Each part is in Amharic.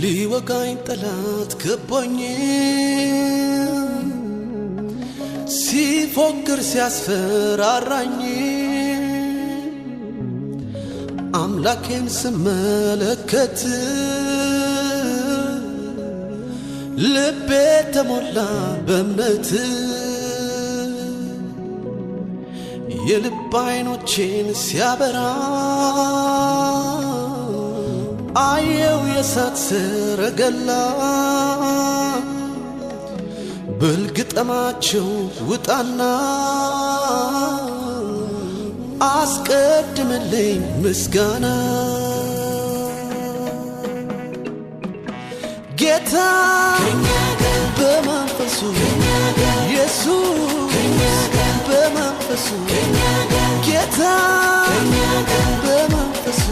ሊወጋኝ ጠላት ከቦኝ ሲፎክር ሲያስፈራራኝ አምላኬን ስመለከት ልቤ ተሞላ በእምነት የልብ ዓይኖቼን ሲያበራ አየው የእሳት ሰረገላ በልግጠማቸው ውጣና አስቀድምልኝ ምስጋና ጌታ በመንፈሱ ኢየሱስ በመንፈሱ ጌታ በመንፈሱ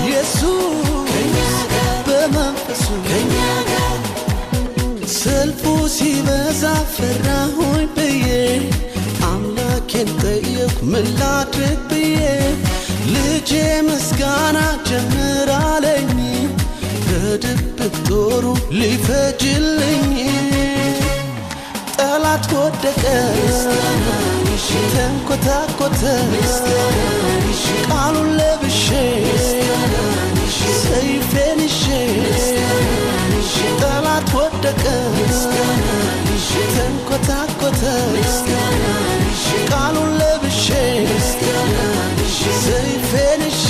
ኢየሱስ በመንፈሱ ሰልፉ ሲበዛ ፈራሁኝ ብዬ አምላኬን ጠየቅኩ ምን ላድርግ ብዬ ልጄ ምስጋና ጀምር አለኝ ከድብቅ ጦሩ ሊፈጅልኝ ጠላት ወደቀ ተንኮታኮተ ቃሉን ለብሼ ሰይፌን ይዤ ጠላት ወደቀ ተንኮታኮተ ቃሉን ለብሼ ሰይፌን ይዤ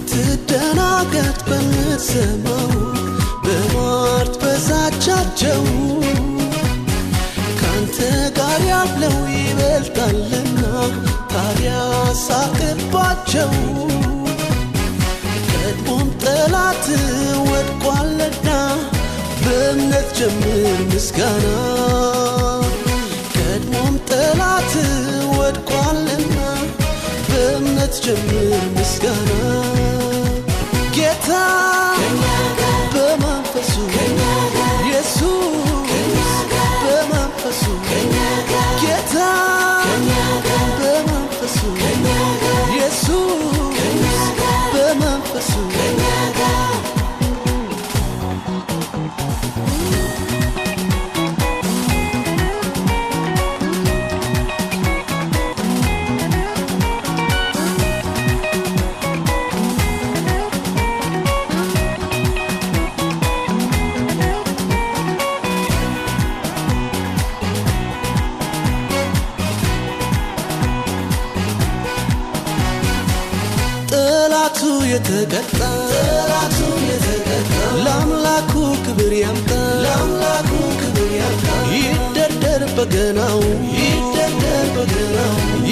አትደናገጥ በምትሰማው በሟርት በዛቻቸው ካንተ ጋር ያለው ይበልጣልና ታዲያ ሳቅባቸው ቀድሞም ጠላት ወድቋልና በእምነት ጀምር ምስጋና ቀድሞም ጠላት ወድቋልና በእምነት ጀምር ምስጋና ጌታ በመንፈሱ ኢየሱስ በመንፈሱ ጌታ በመንፈሱ ኢየሱስ በመንፈሱ ጠላቱ የተቀጣ ለአምላኩ ክብር ያምጣ ይደርደር በገናው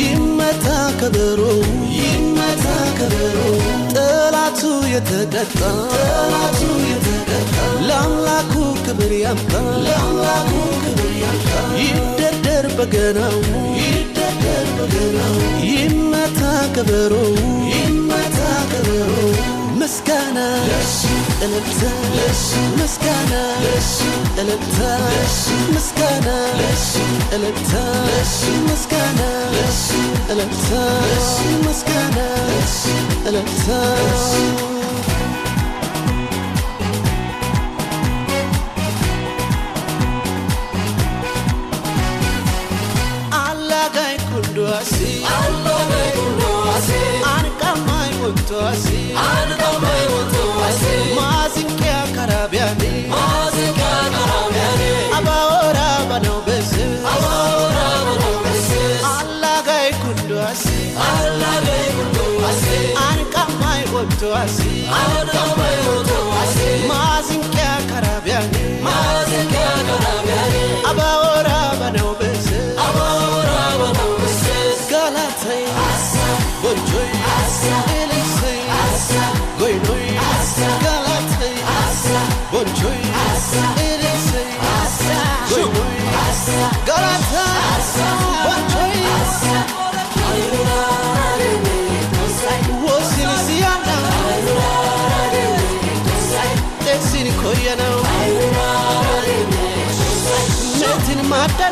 ይመታ ከበሮው ጠላቱ የተቀጣ ለአምላኩ ክብር ያምጣ ይደርደር በገናው ይመታ ከበሮው ምስጋና እልልታ ምስጋና እልልታ ምስጋና እልልታ ምስጋና እልልታ ምስጋና እልልታ አላጋይ ኩንዱአሲ አንቀማይ ወንቶአሲ ማዚንቂያ ካራቢያኔ አባወራ ባነው በስ አላጋይ ኩንዱአሲ አንቀማይ ወንቶአሲ ማዚንቂያ ካራቢያኔ አባወራ ባነው በስ ጋላታይ ቦንጆይ ኤሌክሰይ ጎይኖይ ጋላታይ ቦንጆይ ኤሌክሰይ ጎይኖይ ጋላታይ ቦንጆይ ወሲልሲያና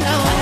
ነው